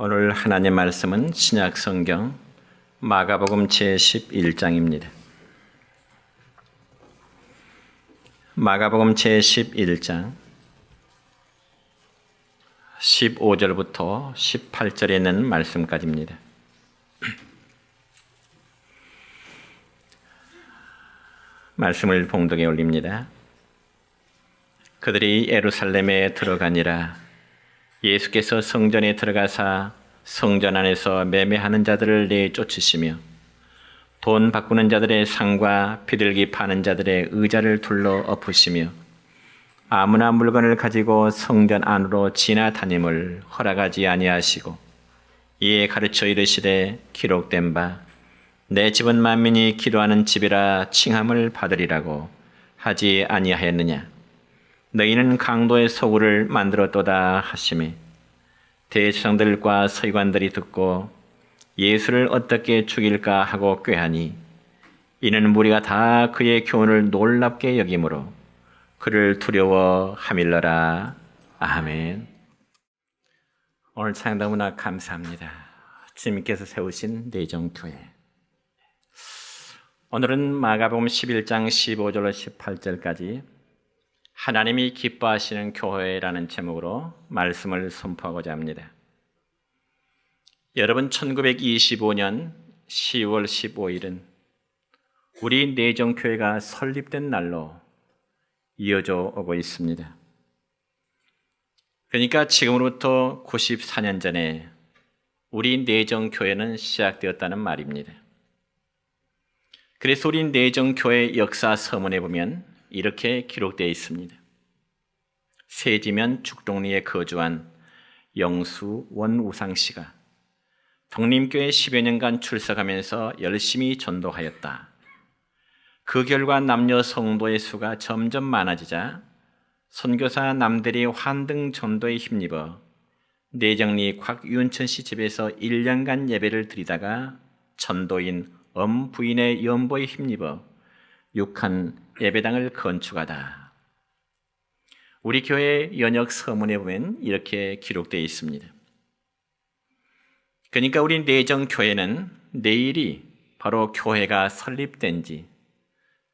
오늘 하나님 말씀은 신약 성경 마가복음 제11장입니다. 마가복음 제11장 15절부터 18절에 있는 말씀까지입니다. 말씀을 봉독에 올립니다. 그들이 예루살렘에 들어가니라. 예수께서 성전에 들어가사 성전 안에서 매매하는 자들을 내쫓으시며 돈 바꾸는 자들의 상과 비둘기 파는 자들의 의자를 둘러 엎으시며 아무나 물건을 가지고 성전 안으로 지나다님을 허락하지 아니하시고 이에 가르쳐 이르시되 기록된 바 내 집은 만민이 기도하는 집이라 칭함을 받으리라고 하지 아니하였느냐. 너희는 강도의 소굴을 만들었도다 하시매 대제사장들과 서기관들이 듣고 예수를 어떻게 죽일까 하고 꾀하니 이는 무리가 다 그의 교훈을 놀랍게 여기므로 그를 두려워하밀러라. 아멘. 오늘 찬양 너무나 감사합니다. 주님께서 세우신 내정교회. 오늘은 마가복음 11장 15절로 18절까지 하나님이 기뻐하시는 교회라는 제목으로 말씀을 선포하고자 합니다. 여러분, 1925년 10월 15일은 우리 내정교회가 설립된 날로 이어져 오고 있습니다. 그러니까 지금으로부터 94년 전에 우리 내정교회는 시작되었다는 말입니다. 그래서 우리 내정교회 역사 서문에 보면 이렇게 기록되어 있습니다. 세지면 죽동리에 거주한 영수 원우상 씨가 독림교회 10여 년간 출석하면서 열심히 전도하였다. 그 결과 남녀 성도의 수가 점점 많아지자 선교사 남들이 환등 전도에 힘입어 내정리 곽윤천 씨 집에서 1년간 예배를 드리다가 전도인 엄부인의 연보에 힘입어 6칸 예배당을 건축하다. 우리 교회 연역 서문에 보면 이렇게 기록되어 있습니다. 그러니까 우리 내정교회는 내일이 바로 교회가 설립된 지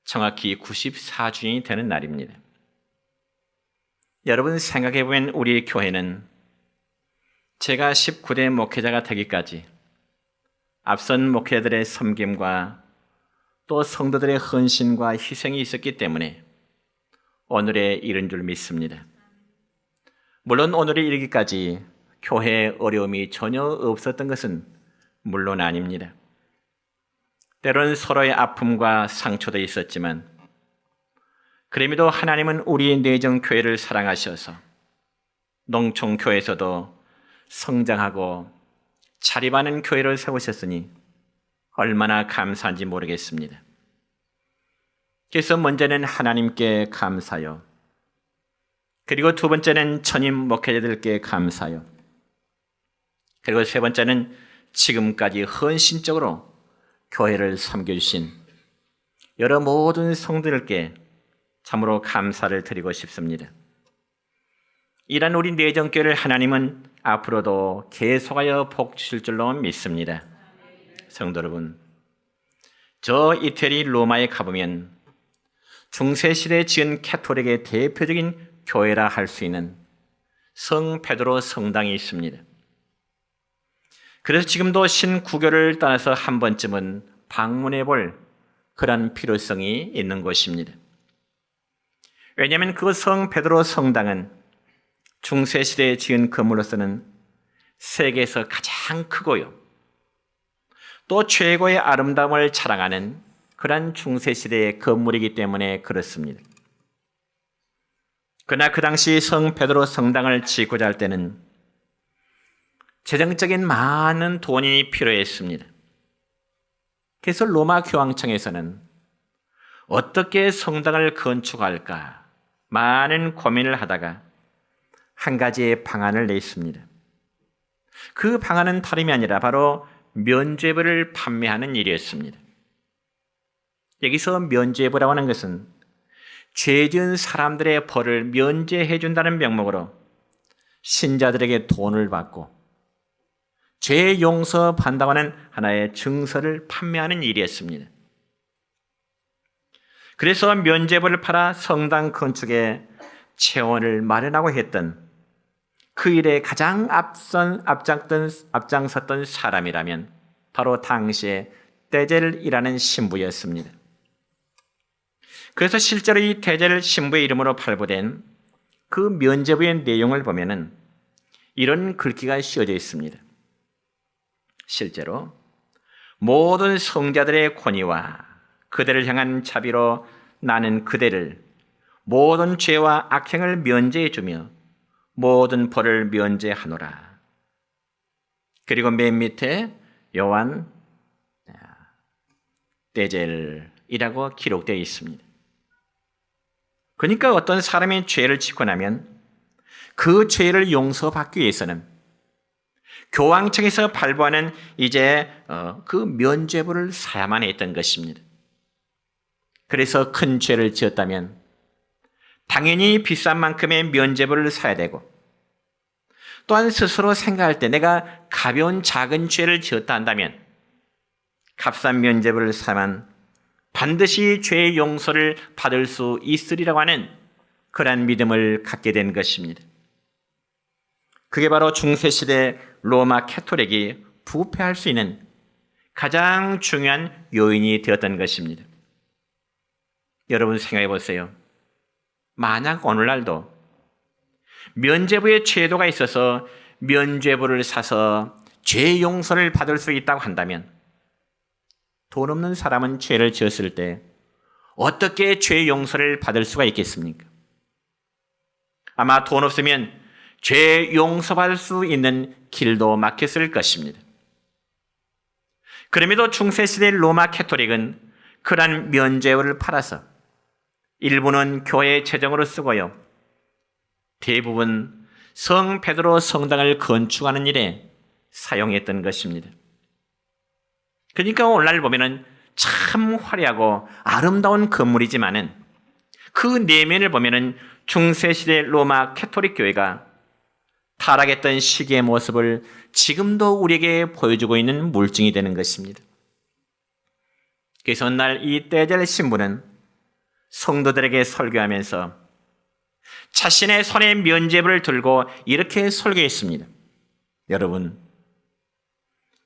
정확히 94주년이 되는 날입니다. 여러분 생각해 보면 우리 교회는 제가 19대 목회자가 되기까지 앞선 목회자들의 섬김과 또 성도들의 헌신과 희생이 있었기 때문에 오늘에 이른 줄 믿습니다. 물론 오늘에 이르기까지 교회에 어려움이 전혀 없었던 것은 물론 아닙니다. 때로는 서로의 아픔과 상처도 있었지만 그럼에도 하나님은 우리 내정교회를 사랑하셔서 농촌교회에서도 성장하고 자립하는 교회를 세우셨으니 얼마나 감사한지 모르겠습니다. 그래서 먼저는 하나님께 감사요. 그리고 두 번째는 전임 목회자들께 감사요. 그리고 세 번째는 지금까지 헌신적으로 교회를 섬겨주신 여러 모든 성도들께 참으로 감사를 드리고 싶습니다. 이런 우리 내정교회를 하나님은 앞으로도 계속하여 복 주실 줄로 믿습니다. 성도 여러분, 저 이태리 로마에 가보면 중세시대에 지은 캐톨릭의 대표적인 교회라 할 수 있는 성 베드로 성당이 있습니다. 그래서 지금도 신구교를 떠나서 한 번쯤은 방문해 볼 그런 필요성이 있는 곳입니다. 왜냐하면 그 성 베드로 성당은 중세시대에 지은 건물로서는 세계에서 가장 크고요. 또 최고의 아름다움을 자랑하는 그런 중세시대의 건물이기 때문에 그렇습니다. 그러나 그 당시 성 베드로 성당을 짓고자 할 때는 재정적인 많은 돈이 필요했습니다. 그래서 로마 교황청에서는 어떻게 성당을 건축할까 많은 고민을 하다가 한 가지의 방안을 냈습니다. 그 방안은 다름이 아니라 바로 면죄부를 판매하는 일이었습니다. 여기서 면죄부라고 하는 것은 죄 지은 사람들의 벌을 면제해 준다는 명목으로 신자들에게 돈을 받고 죄 용서받는다고 하는 하나의 증서를 판매하는 일이었습니다. 그래서 면죄부를 팔아 성당 건축에 재원을 마련하고 했던 그 일에 가장 앞장섰던 사람이라면 바로 당시에 떼젤이라는 신부였습니다. 그래서 실제로 이 떼젤 신부의 이름으로 발부된 그 면죄부의 내용을 보면은 이런 글귀가 씌워져 있습니다. 실제로 모든 성자들의 권위와 그들을 향한 자비로 나는 그대를 모든 죄와 악행을 면제해 주며 모든 벌을 면제하노라. 그리고 맨 밑에 요한 떼젤이라고 기록되어 있습니다. 그러니까 어떤 사람이 죄를 짓고 나면 그 죄를 용서받기 위해서는 교황청에서 발부하는 이제 그 면죄부를 사야만 했던 것입니다. 그래서 큰 죄를 지었다면 당연히 비싼 만큼의 면죄부를 사야 되고, 또한 스스로 생각할 때 내가 가벼운 작은 죄를 지었다 한다면 값싼 면죄부를 사면 반드시 죄의 용서를 받을 수 있으리라고 하는 그러한 믿음을 갖게 된 것입니다. 그게 바로 중세시대 로마 캐토릭이 부패할 수 있는 가장 중요한 요인이 되었던 것입니다. 여러분 생각해 보세요. 만약 오늘날도 면죄부의 제도가 있어서 면죄부를 사서 죄 용서를 받을 수 있다고 한다면 돈 없는 사람은 죄를 지었을 때 어떻게 죄 용서를 받을 수가 있겠습니까? 아마 돈 없으면 죄 용서받을 수 있는 길도 막혔을 것입니다. 그럼에도 중세시대 로마 캐토릭은 그러한 면죄부를 팔아서 일부는 교회 재정으로 쓰고요, 대부분 성 베드로 성당을 건축하는 일에 사용했던 것입니다. 그러니까 오늘날 보면은 참 화려하고 아름다운 건물이지만은 그 내면을 보면은 중세시대 로마 캐토릭 교회가 타락했던 시기의 모습을 지금도 우리에게 보여주고 있는 물증이 되는 것입니다. 그래서 어느 날 이 떼젤 신부는 성도들에게 설교하면서 자신의 손에 면죄부를 들고 이렇게 설교했습니다.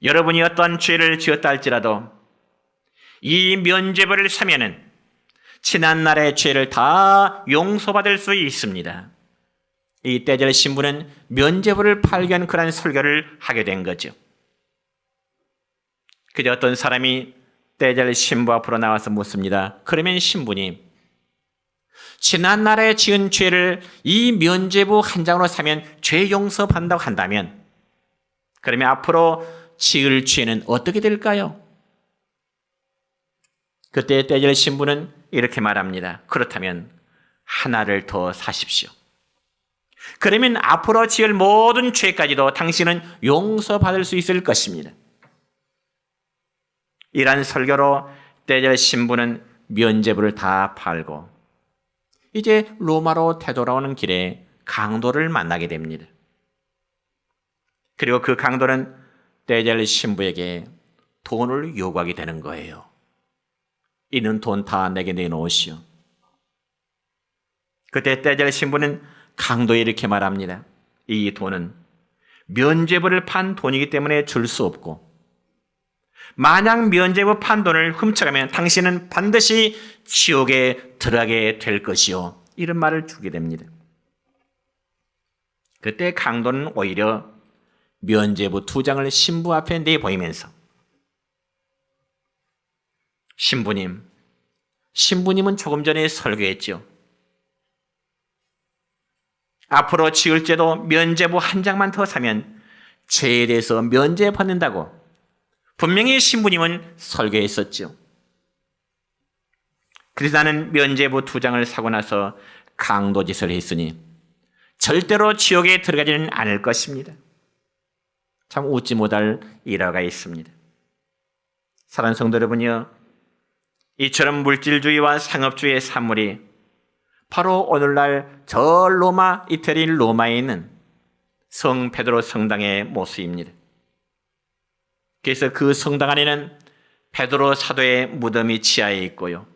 여러분이 어떠한 죄를 지었다 할지라도 이 면죄부를 사면은 지난날의 죄를 다 용서받을 수 있습니다. 이 떼젤 신부는 면죄부를 팔기 위한 그런 설교를 하게 된 거죠. 그때 어떤 사람이 떼젤 신부 앞으로 나와서 묻습니다. 그러면 신부님, 지난날에 지은 죄를 이 면죄부 한 장으로 사면 죄 용서받는다고 한다면 그러면 앞으로 지을 죄는 어떻게 될까요? 그때 떼젤 신부는 이렇게 말합니다. 그렇다면 하나를 더 사십시오. 그러면 앞으로 지을 모든 죄까지도 당신은 용서받을 수 있을 것입니다. 이러한 설교로 떼젤 신부는 면죄부를 다 팔고 이제 로마로 되돌아오는 길에 강도를 만나게 됩니다. 그리고 그 강도는 떼젤 신부에게 돈을 요구하게 되는 거예요. 있는 돈 다 내게 내놓으시오. 그때 떼젤 신부는 강도에 이렇게 말합니다. 이 돈은 면죄부를 판 돈이기 때문에 줄 수 없고, 만약 면죄부 판 돈을 훔쳐가면 당신은 반드시 지옥에 들어가게 될 것이요. 이런 말을 주게 됩니다. 그때 강도는 오히려 면죄부 2장을 신부 앞에 내보이면서 신부님은 조금 전에 설교했죠. 앞으로 지을 죄도 면죄부 1장만 더 사면 죄에 대해서 면죄받는다고 분명히 신부님은 설교했었죠. 그래서 나는 면죄부 2장을 사고 나서 강도짓을 했으니 절대로 지옥에 들어가지는 않을 것입니다. 참 웃지 못할 일화가 있습니다. 사랑하는 성도 여러분이요, 이처럼 물질주의와 상업주의의 산물이 바로 오늘날 저 로마, 이태리 로마에 있는 성 베드로 성당의 모습입니다. 그래서 그 성당 안에는 베드로 사도의 무덤이 지하에 있고요.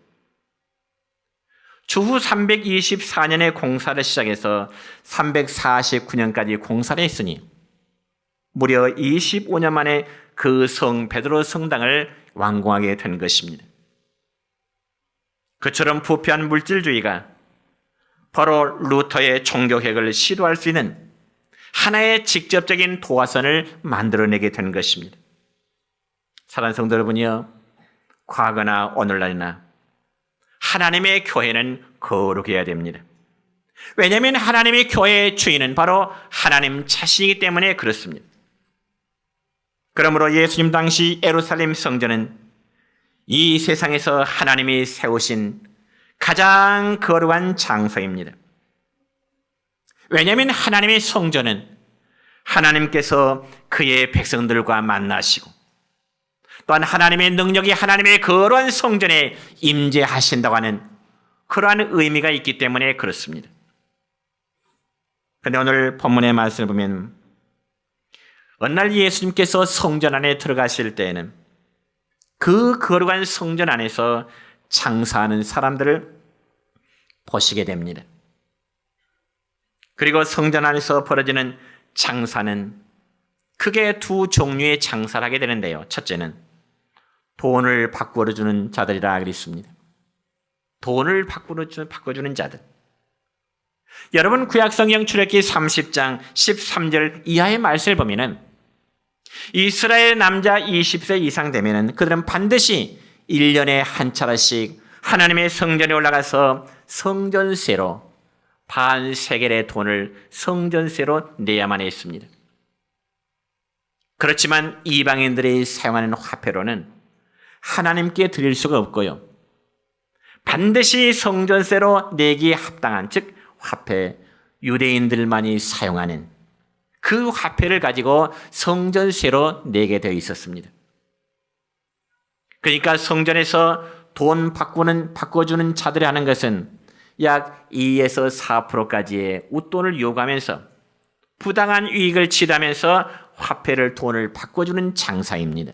주후 324년에 공사를 시작해서 349년까지 공사를 했으니 무려 25년 만에 그 베드로 성당을 완공하게 된 것입니다. 그처럼 부패한 물질주의가 바로 루터의 종교개혁을 시도할 수 있는 하나의 직접적인 도화선을 만들어내게 된 것입니다. 사랑하는 성도 여러분이요, 과거나 오늘날이나 하나님의 교회는 거룩해야 됩니다. 왜냐하면 하나님의 교회의 주인은 바로 하나님 자신이기 때문에 그렇습니다. 그러므로 예수님 당시 예루살렘 성전은 이 세상에서 하나님이 세우신 가장 거룩한 장소입니다. 왜냐하면 하나님의 성전은 하나님께서 그의 백성들과 만나시고 또한 하나님의 능력이 하나님의 거룩한 성전에 임재하신다고 하는 그러한 의미가 있기 때문에 그렇습니다. 그런데 오늘 본문의 말씀을 보면 어느 날 예수님께서 성전 안에 들어가실 때에는 그 거룩한 성전 안에서 장사하는 사람들을 보시게 됩니다. 그리고 성전 안에서 벌어지는 장사는 크게 두 종류의 장사를 하게 되는데요. 첫째는 돈을 바꿔주는 자들이라 그랬습니다. 돈을 바꿔주는 자들. 여러분 구약성경 출애굽기 30장 13절 이하의 말씀을 보면은 이스라엘 남자 20세 이상 되면은 그들은 반드시 1년에 한 차례씩 하나님의 성전에 올라가서 성전세로 반 세겔의 돈을 성전세로 내야만 했습니다. 그렇지만 이방인들이 사용하는 화폐로는 하나님께 드릴 수가 없고요. 반드시 성전세로 내기에 합당한, 즉 화폐, 유대인들만이 사용하는 그 화폐를 가지고 성전세로 내게 되어 있었습니다. 그러니까 성전에서 돈 바꿔주는 자들이 하는 것은 약 2에서 4%까지의 웃돈을 요구하면서 부당한 이익을 취하면서 돈을 바꿔주는 장사입니다.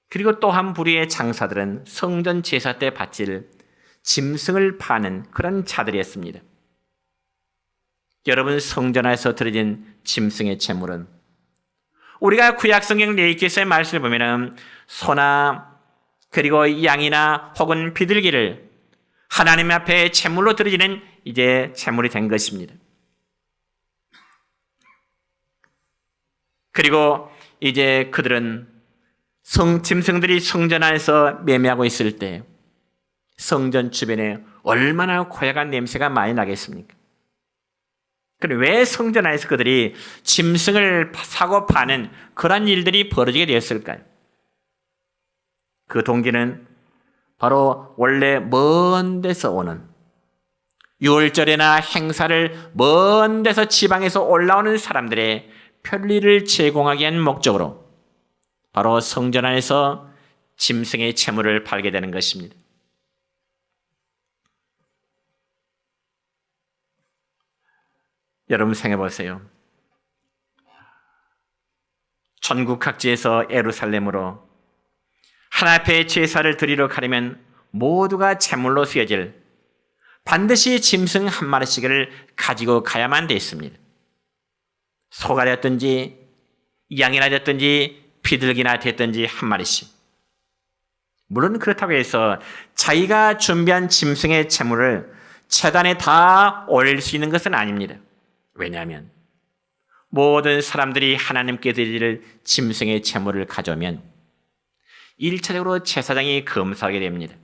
그리고 또 한 부류의 장사들은 성전 제사 때 바칠 짐승을 파는 그런 자들이었습니다. 여러분 성전 안에서 드려진 짐승의 제물은 우리가 구약성경 레위기서의 말씀을 보면은 소나 그리고 양이나 혹은 비둘기를 하나님 앞에 제물로 드려지는 이제 제물이 된 것입니다. 그리고 이제 그들은 짐승들이 성전 안에서 매매하고 있을 때 성전 주변에 얼마나 고약한 냄새가 많이 나겠습니까? 그럼 왜 성전 안에서 그들이 짐승을 사고 파는 그런 일들이 벌어지게 되었을까요? 그 동기는 바로 원래 먼 데서 오는 유월절이나 행사를 먼 데서 지방에서 올라오는 사람들의 편리를 제공하기 위한 목적으로 바로 성전 안에서 짐승의 제물을 팔게 되는 것입니다. 여러분 생각해 보세요. 전국 각지에서 예루살렘으로 하나님 앞에 제사를 드리러 가려면 모두가 제물로 쓰여질 반드시 짐승 한 마리씩을 가지고 가야만 돼 있습니다. 소가 됐든지 양이나 됐든지 비둘기나 됐든지 한 마리씩. 물론 그렇다고 해서 자기가 준비한 짐승의 제물을 제단에 다 올릴 수 있는 것은 아닙니다. 왜냐하면 모든 사람들이 하나님께 드릴 짐승의 제물을 가져오면 1차적으로 제사장이 검사하게 됩니다.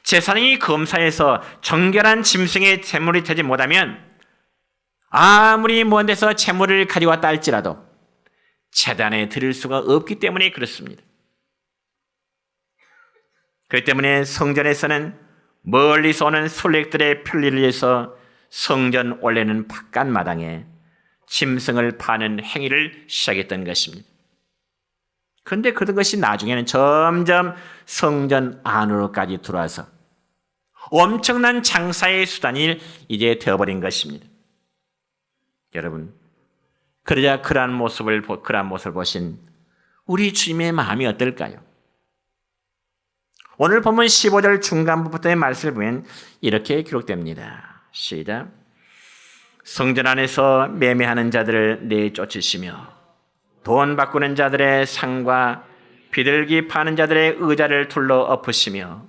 제사장이 검사해서 정결한 짐승의 제물이 되지 못하면 아무리 먼 데서 제물을 가져왔다 할지라도 제단에 드릴 수가 없기 때문에 그렇습니다. 그렇기 때문에 성전에서는 멀리서 오는 술객들의 편리를 위해서 성전 원래는 바깥 마당에 짐승을 파는 행위를 시작했던 것입니다. 그런데 그런 것이 나중에는 점점 성전 안으로까지 들어와서 엄청난 장사의 수단이 이제 되어버린 것입니다. 여러분, 그러자 그러한 모습을 보신 우리 주님의 마음이 어떨까요? 오늘 본문 15절 중간부터의 말씀을 보면 이렇게 기록됩니다. 시작. 성전 안에서 매매하는 자들을 내쫓으시며 돈 바꾸는 자들의 상과 비둘기 파는 자들의 의자를 둘러 엎으시며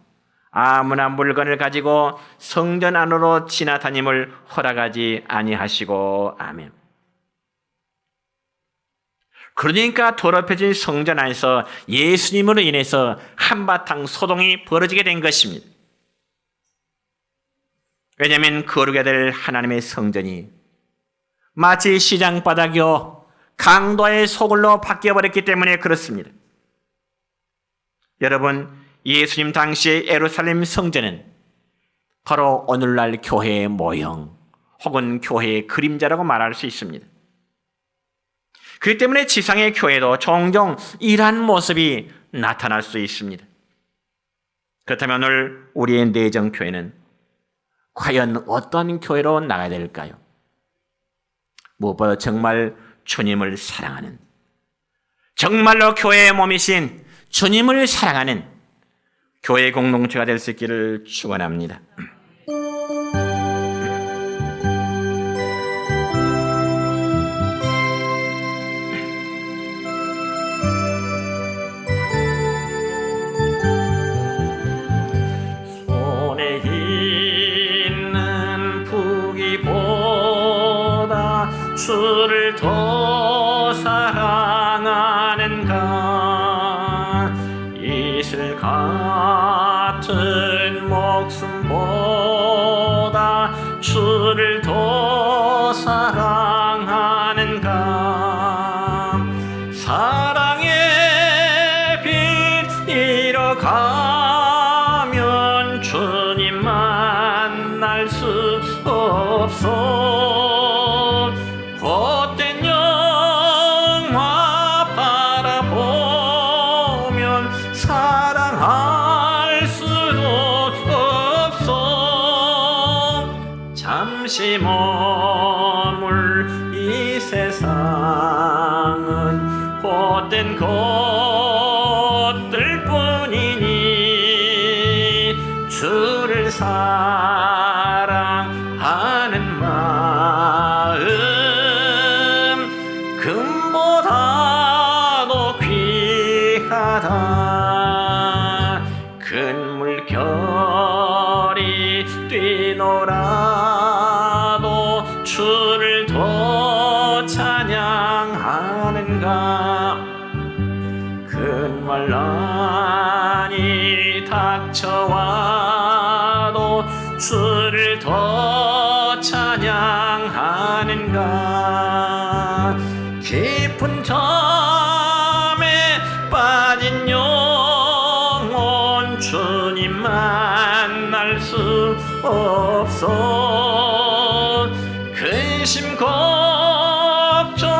아무나 물건을 가지고 성전 안으로 지나다님을 허락하지 아니하시고 아멘. 그러니까 더럽혀진 성전 안에서 예수님으로 인해서 한바탕 소동이 벌어지게 된 것입니다. 왜냐하면 거룩해야 될 하나님의 성전이 마치 시장 바닥이요 강도의 소굴로 바뀌어버렸기 때문에 그렇습니다. 여러분, 예수님 당시의 예루살렘 성전은 바로 오늘날 교회의 모형 혹은 교회의 그림자라고 말할 수 있습니다. 그렇기 때문에 지상의 교회도 종종 이러한 모습이 나타날 수 있습니다. 그렇다면 오늘 우리의 내정 교회는 과연 어떤 교회로 나가야 될까요? 무엇보다 정말 주님을 사랑하는, 정말로 교회의 몸이신 주님을 사랑하는 교회 공동체가 될 수 있기를 축원합니다. 손에 있는 부귀보다 주를 더 사랑하는가? 이슬 같은 목숨보다 주를 더 사랑하는가? 사랑의 빛 잃어가면 주님 만날 수 없어. 헛된 영화 바라보면 사랑할 수도 없어. 잠시 머물 이 세상은 헛된 것들 뿐이니 주를 사랑하는 마음 금보다도 귀하다. 큰 물결이 뛰놀아도 주를 더 찬양하는가? 큰 환난이 닥쳐와도 주를 더 찬양하는가? 깊은 잠에 빠진 영혼 주님 만날 수 없어. 근심 걱정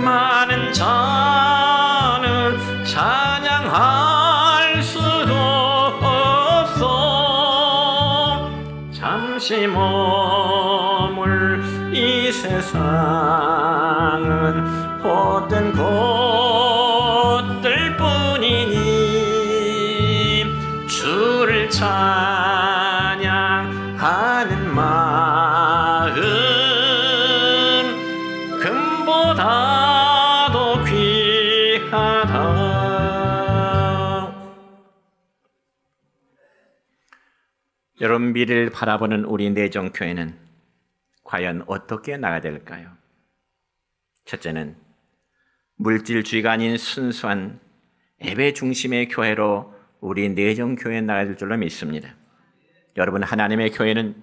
많은 자는 찬양할 수도 없어. 잠시 머물 이 세상은 헛된 것들 뿐이니 주를 찬양하는 마음 금보다도 귀하다. 여러분, 미래를 바라보는 우리 내정교회는 과연 어떻게 나가야 될까요? 첫째는 물질주의가 아닌 순수한 예배 중심의 교회로 우리 내정교회에 나가야 될 줄로 믿습니다. 여러분, 하나님의 교회는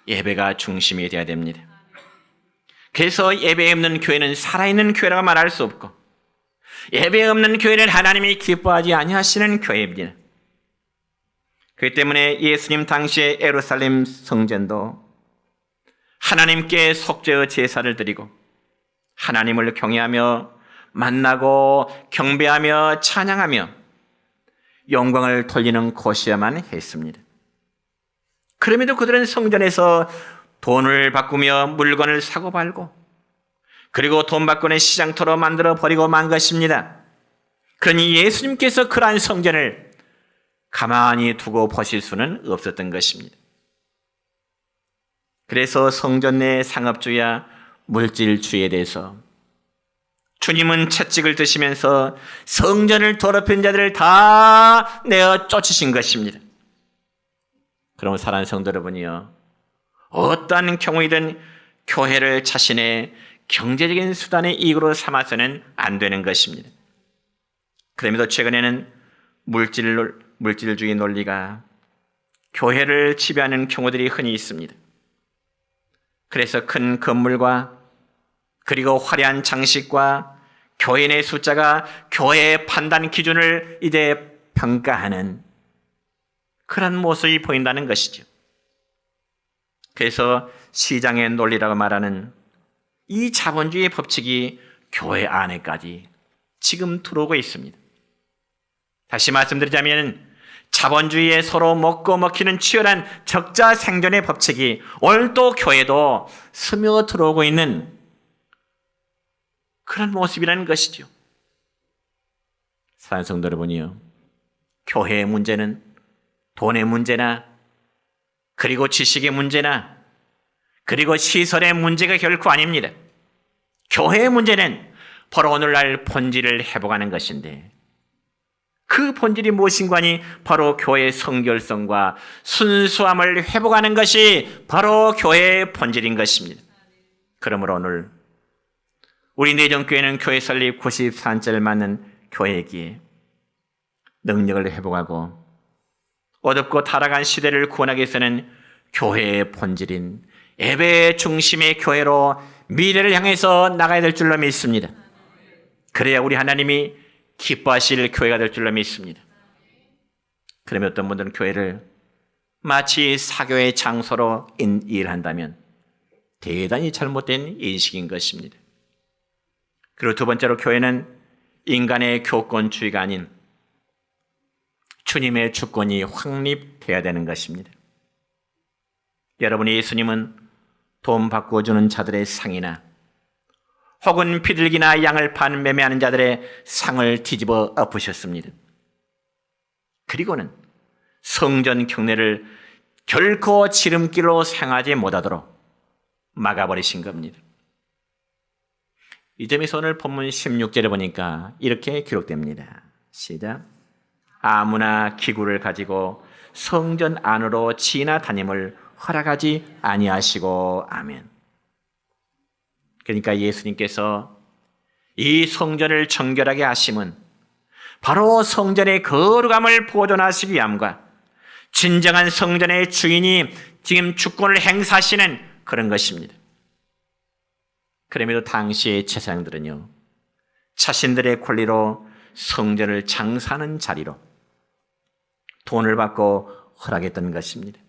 예배가 중심이 되어야 됩니다. 그래서 예배 없는 교회는 살아있는 교회라고 말할 수 없고, 예배 없는 교회는 하나님이 기뻐하지 아니하시는 교회입니다. 그렇기 때문에 예수님 당시의 예루살렘 성전도 하나님께 속죄의 제사를 드리고 하나님을 경외하며 만나고 경배하며 찬양하며 영광을 돌리는 곳이어야만 했습니다. 그럼에도 그들은 성전에서 돈을 바꾸며 물건을 사고 팔고 그리고 돈 받고는 시장터로 만들어 버리고 만 것입니다. 그러니 예수님께서 그러한 성전을 가만히 두고 보실 수는 없었던 것입니다. 그래서 성전 내 상업주의와 물질주의에 대해서 주님은 채찍을 드시면서 성전을 더럽힌 자들을 다 내어 쫓으신 것입니다. 그럼 사랑하는 성도 여러분이요, 어떠한 경우이든 교회를 자신의 경제적인 수단의 이익으로 삼아서는 안 되는 것입니다. 그럼에도 최근에는 물질주의 논리가 교회를 지배하는 경우들이 흔히 있습니다. 그래서 큰 건물과 그리고 화려한 장식과 교인의 숫자가 교회의 판단 기준을 이제 평가하는 그런 모습이 보인다는 것이죠. 그래서 시장의 논리라고 말하는 이 자본주의 법칙이 교회 안에까지 지금 들어오고 있습니다. 다시 말씀드리자면 자본주의에 서로 먹고 먹히는 치열한 적자 생존의 법칙이 오늘 또 교회도 스며 들어오고 있는 그런 모습이라는 것이죠. 사랑하는 성도 여러분이요, 교회의 문제는 돈의 문제나 그리고 지식의 문제나 그리고 시설의 문제가 결코 아닙니다. 교회의 문제는 바로 오늘날 본질을 회복하는 것인데, 그 본질이 무엇인가 하니 바로 교회의 성결성과 순수함을 회복하는 것이 바로 교회의 본질인 것입니다. 그러므로 오늘 우리 내정교회는 교회 설립 94년째를 맞는 교회이기에 능력을 회복하고 어둡고 타락한 시대를 구원하기 위해서는 교회의 본질인 예배 중심의 교회로 미래를 향해서 나가야 될 줄로 믿습니다. 그래야 우리 하나님이 기뻐하실 교회가 될 줄로 믿습니다. 그러면 어떤 분들은 교회를 마치 사교의 장소로 일한다면 대단히 잘못된 인식인 것입니다. 그리고 두 번째로 교회는 인간의 교권주의가 아닌 주님의 주권이 확립되어야 되는 것입니다. 여러분, 예수님은 돈 바꾸어주는 자들의 상이나 혹은 비둘기나 양을 판 매매하는 자들의 상을 뒤집어 엎으셨습니다. 그리고는 성전 경례를 결코 지름길로 사용하지 못하도록 막아버리신 겁니다. 이 점에서 오늘 본문 16절에 보니까 이렇게 기록됩니다. 시작. 아무나 기구를 가지고 성전 안으로 지나다님을 허락하지 아니하시고. 아멘. 그러니까 예수님께서 이 성전을 정결하게 하심은 바로 성전의 거룩함을 보존하시기 위함과 진정한 성전의 주인이 지금 주권을 행사하시는 그런 것입니다. 그럼에도 당시의 제사장들은요, 자신들의 권리로 성전을 장사하는 자리로 돈을 받고 허락했던 것입니다.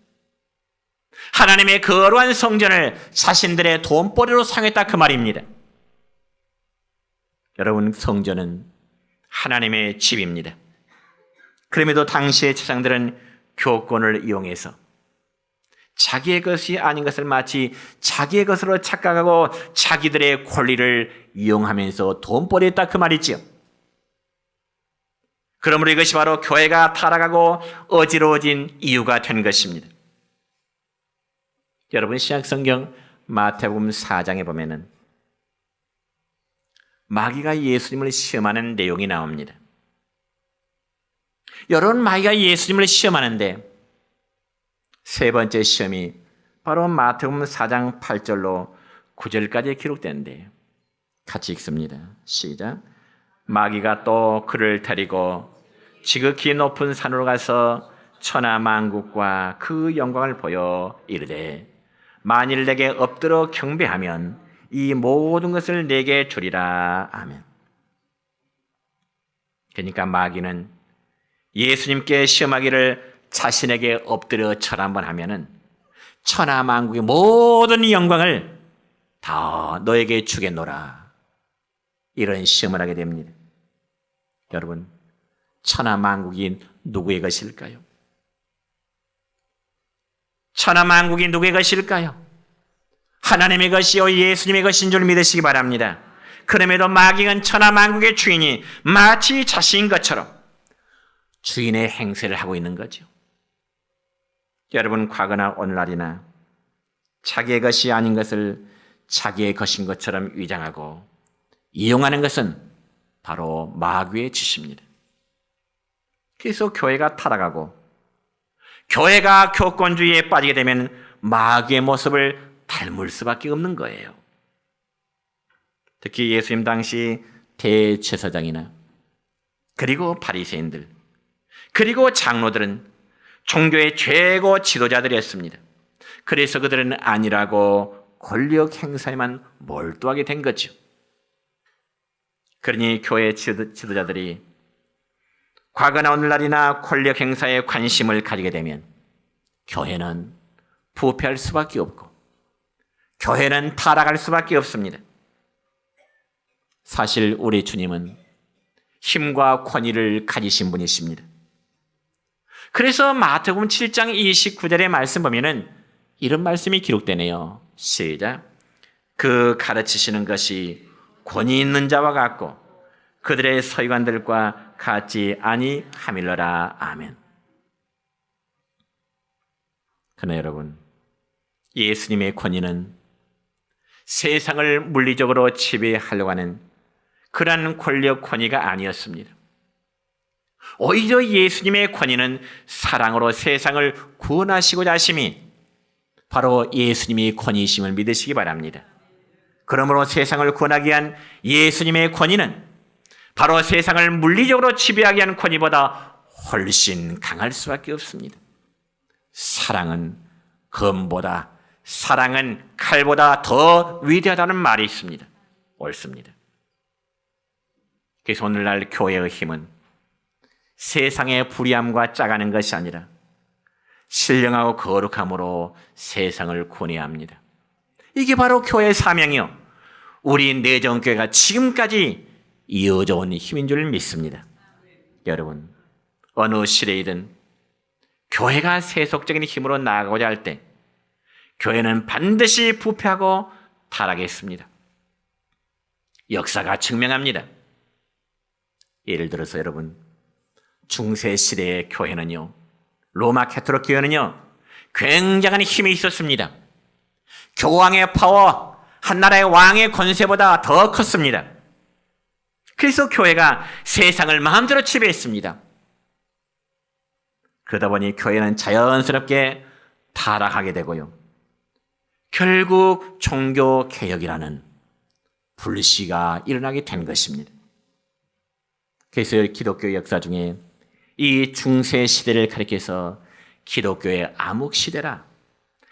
하나님의 거룩한 성전을 자신들의 돈벌이로 사용했다, 그 말입니다. 여러분, 성전은 하나님의 집입니다. 그럼에도 당시의 제사장들은 교권을 이용해서 자기의 것이 아닌 것을 마치 자기의 것으로 착각하고 자기들의 권리를 이용하면서 돈벌이했다, 그 말이지요. 그러므로 이것이 바로 교회가 타락하고 어지러워진 이유가 된 것입니다. 여러분, 신약성경 마태복음 4장에 보면은 마귀가 예수님을 시험하는 내용이 나옵니다. 여러분, 마귀가 예수님을 시험하는데 세 번째 시험이 바로 마태복음 4장 8절로 9절까지 기록되는데 같이 읽습니다. 시작. 마귀가 또 그를 데리고 지극히 높은 산으로 가서 천하 만국과 그 영광을 보여 이르되 만일 내게 엎드려 경배하면 이 모든 것을 내게 주리라. 아멘. 그러니까 마귀는 예수님께 시험하기를 자신에게 엎드려 절 한번 하면은 천하 만국의 모든 영광을 다 너에게 주겠노라, 이런 시험을 하게 됩니다. 여러분, 천하 만국이 누구의 것일까요? 천하 만국이 누구의 것일까요? 하나님의 것이요 예수님의 것인 줄 믿으시기 바랍니다. 그럼에도 마귀는 천하 만국의 주인이 마치 자신인 것처럼 주인의 행세를 하고 있는 거죠. 여러분, 과거나 오늘날이나 자기의 것이 아닌 것을 자기의 것인 것처럼 위장하고 이용하는 것은 바로 마귀의 짓입니다. 그래서 교회가 타락하고 교회가 교권주의에 빠지게 되면 마귀의 모습을 닮을 수밖에 없는 거예요. 특히 예수님 당시 대제사장이나 그리고 바리새인들 그리고 장로들은 종교의 최고 지도자들이었습니다. 그래서 그들은 아니라고 권력 행사에만 몰두하게 된 거죠. 그러니 교회 지도자들이 과거나 오늘날이나 권력 행사에 관심을 가지게 되면 교회는 부패할 수밖에 없고 교회는 타락할 수밖에 없습니다. 사실 우리 주님은 힘과 권위를 가지신 분이십니다. 그래서 마태복음 7장 29절의 말씀 보면은 이런 말씀이 기록되네요. 시작. 그 가르치시는 것이 권위 있는 자와 같고 그들의 서기관들과 같지 아니하밀러라. 아멘. 그러나 여러분, 예수님의 권위는 세상을 물리적으로 지배하려고 하는 그러한 권력 권위가 아니었습니다. 오히려 예수님의 권위는 사랑으로 세상을 구원하시고자 하심이 바로 예수님이 권위이심을 믿으시기 바랍니다. 그러므로 세상을 구원하기 위한 예수님의 권위는 바로 세상을 물리적으로 지배하기 위한 권위보다 훨씬 강할 수밖에 없습니다. 사랑은 검보다, 사랑은 칼보다 더 위대하다는 말이 있습니다. 옳습니다. 그래서 오늘날 교회의 힘은 세상의 불의함과 짜가는 것이 아니라 신령하고 거룩함으로 세상을 구원해야 합니다. 이게 바로 교회의 사명이요, 우리 내정교회가 지금까지 이어져 온 힘인 줄 믿습니다. 여러분, 어느 시대이든 교회가 세속적인 힘으로 나아가고자 할 때 교회는 반드시 부패하고 타락했습니다. 역사가 증명합니다. 예를 들어서 여러분, 중세 시대의 교회는요, 로마 캐토릭 교회는요, 굉장한 힘이 있었습니다. 교황의 파워, 한 나라의 왕의 권세보다 더 컸습니다. 그래서 교회가 세상을 마음대로 지배했습니다. 그러다 보니 교회는 자연스럽게 타락하게 되고요, 결국 종교개혁이라는 불씨가 일어나게 된 것입니다. 그래서 기독교 역사 중에 이 중세 시대를 가리켜서 기독교의 암흑 시대라,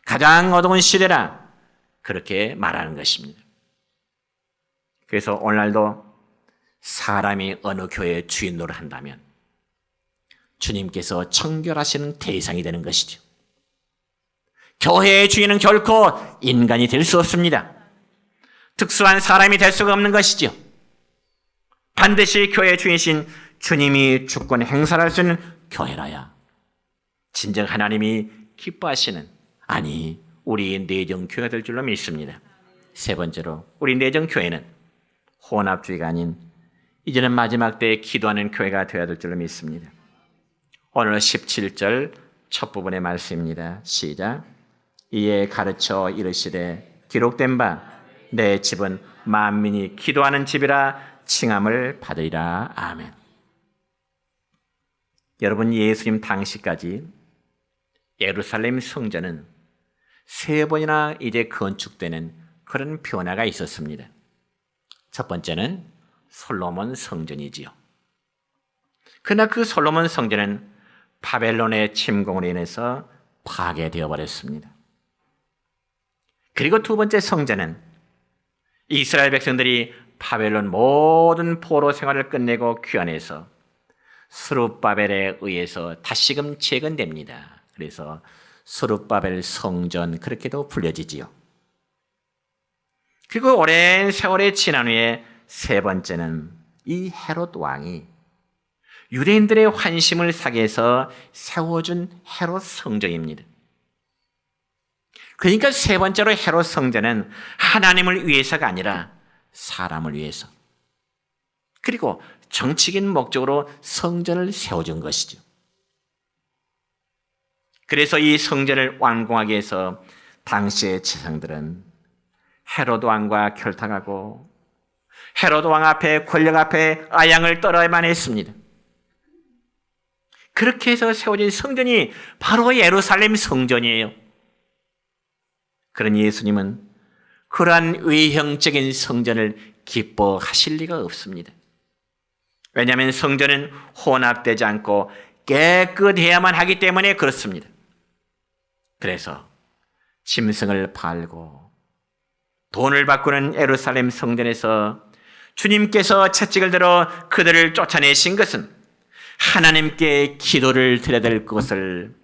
가장 어두운 시대라, 그렇게 말하는 것입니다. 그래서 오늘날도 사람이 어느 교회의 주인 노릇을 한다면 주님께서 청결하시는 대상이 되는 것이죠. 교회의 주인은 결코 인간이 될 수 없습니다. 특수한 사람이 될 수가 없는 것이죠. 반드시 교회의 주인이신 주님이 주권 행사를 할 수 있는 교회라야 진정 하나님이 기뻐하시는, 아니 우리 내정교회가 될 줄로 믿습니다. 세 번째로, 우리 내정교회는 혼합주의가 아닌 이제는 마지막 때에 기도하는 교회가 되어야 될 줄로 믿습니다. 오늘 17절 첫 부분의 말씀입니다. 시작. 이에 가르쳐 이르시되 기록된 바 내 집은 만민이 기도하는 집이라 칭함을 받으리라. 아멘. 여러분, 예수님 당시까지 예루살렘 성전은 3번이나 이제 건축되는 그런 변화가 있었습니다. 첫 번째는 솔로몬 성전이지요. 그러나 그 솔로몬 성전은 바벨론의 침공으로 인해서 파괴되어 버렸습니다. 그리고 두 번째 성전은 이스라엘 백성들이 바벨론 모든 포로 생활을 끝내고 귀환해서 스룹바벨에 의해서 다시금 재건됩니다. 그래서 스룹바벨 성전, 그렇게도 불려지지요. 그리고 오랜 세월이 지난 후에 세 번째는 이 헤롯 왕이 유대인들의 환심을 사기 위해서 세워준 헤롯 성전입니다. 그러니까 세 번째로 헤롯 성전은 하나님을 위해서가 아니라 사람을 위해서, 그리고 정치적인 목적으로 성전을 세워준 것이죠. 그래서 이 성전을 완공하기 위해서 당시의 재상들은 헤롯 왕과 결탁하고 헤롯 왕 앞에, 권력 앞에 아양을 떨어야만 했습니다. 그렇게 해서 세워진 성전이 바로 예루살렘 성전이에요. 그러니 예수님은 그러한 외형적인 성전을 기뻐하실 리가 없습니다. 왜냐하면 성전은 혼합되지 않고 깨끗해야만 하기 때문에 그렇습니다. 그래서 짐승을 팔고 돈을 바꾸는 예루살렘 성전에서 주님께서 채찍을 들어 그들을 쫓아내신 것은 하나님께 기도를 드려야 될 것을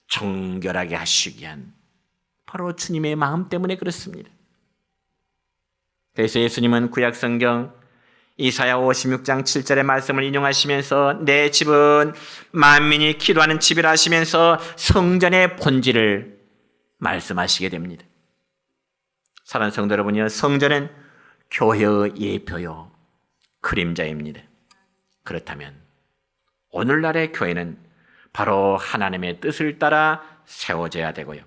정결하게 하시기 위한 바로 주님의 마음 때문에 그렇습니다. 그래서 예수님은 구약성경 이사야 56장 7절의 말씀을 인용하시면서 내 집은 만민이 기도하는 집이라 하시면서 성전의 본질을 말씀하시게 됩니다. 사랑하는 성도 여러분이요, 성전은 교회의 예표요 그림자입니다. 그렇다면 오늘날의 교회는 바로 하나님의 뜻을 따라 세워져야 되고요,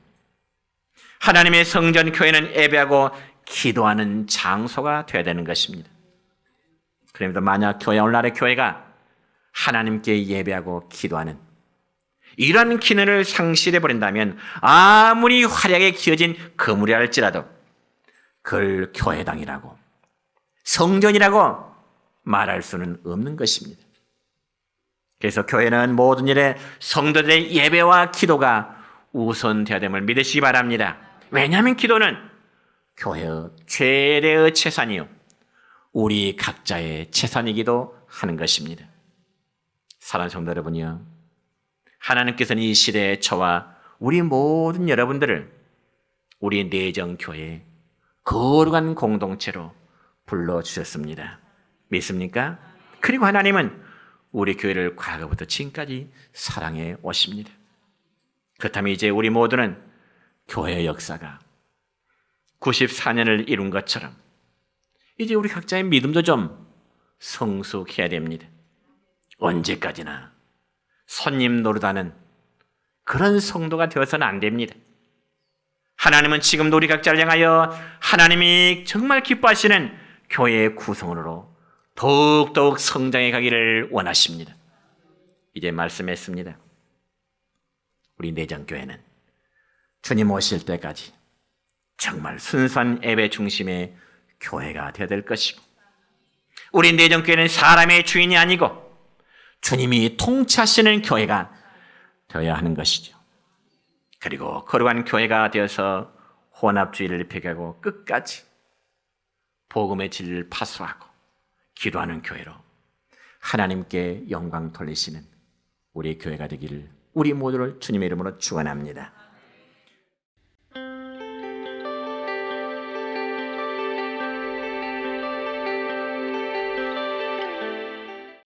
하나님의 성전 교회는 예배하고 기도하는 장소가 되어야 되는 것입니다. 그러므로 만약 오늘날의 교회가 하나님께 예배하고 기도하는 이러한 기능을 상실해 버린다면 아무리 화려하게 기어진 건물이라 할지라도 그걸 교회당이라고, 성전이라고 말할 수는 없는 것입니다. 그래서 교회는 모든 일에 성도들의 예배와 기도가 우선되어야 됨을 믿으시기 바랍니다. 왜냐하면 기도는 교회의 최대의 재산이요 우리 각자의 재산이기도 하는 것입니다. 사랑하는 성도 여러분이요, 하나님께서는 이 시대에 저와 우리 모든 여러분들을 우리 내정교회 거룩한 공동체로 불러주셨습니다. 믿습니까? 그리고 하나님은 우리 교회를 과거부터 지금까지 사랑해 오십니다. 그렇다면 이제 우리 모두는 교회의 역사가 94년을 이룬 것처럼 이제 우리 각자의 믿음도 좀 성숙해야 됩니다. 언제까지나 손님 노릇하는 그런 성도가 되어서는 안 됩니다. 하나님은 지금도 우리 각자를 향하여 하나님이 정말 기뻐하시는 교회의 구성원으로 더욱더욱 성장해 가기를 원하십니다. 이제 말씀했습니다. 우리 내정교회는 주님 오실 때까지 정말 순수한 예배 중심의 교회가 되어야 될 것이고, 우리 내정교회는 사람의 주인이 아니고 주님이 통치하시는 교회가 되어야 하는 것이죠. 그리고 거룩한 교회가 되어서 혼합주의를 폐기하고 끝까지 복음의 진리를 파수하고 기도하는 교회로 하나님께 영광 돌리시는 우리 교회가 되기를 우리 모두를 주님의 이름으로 축원합니다.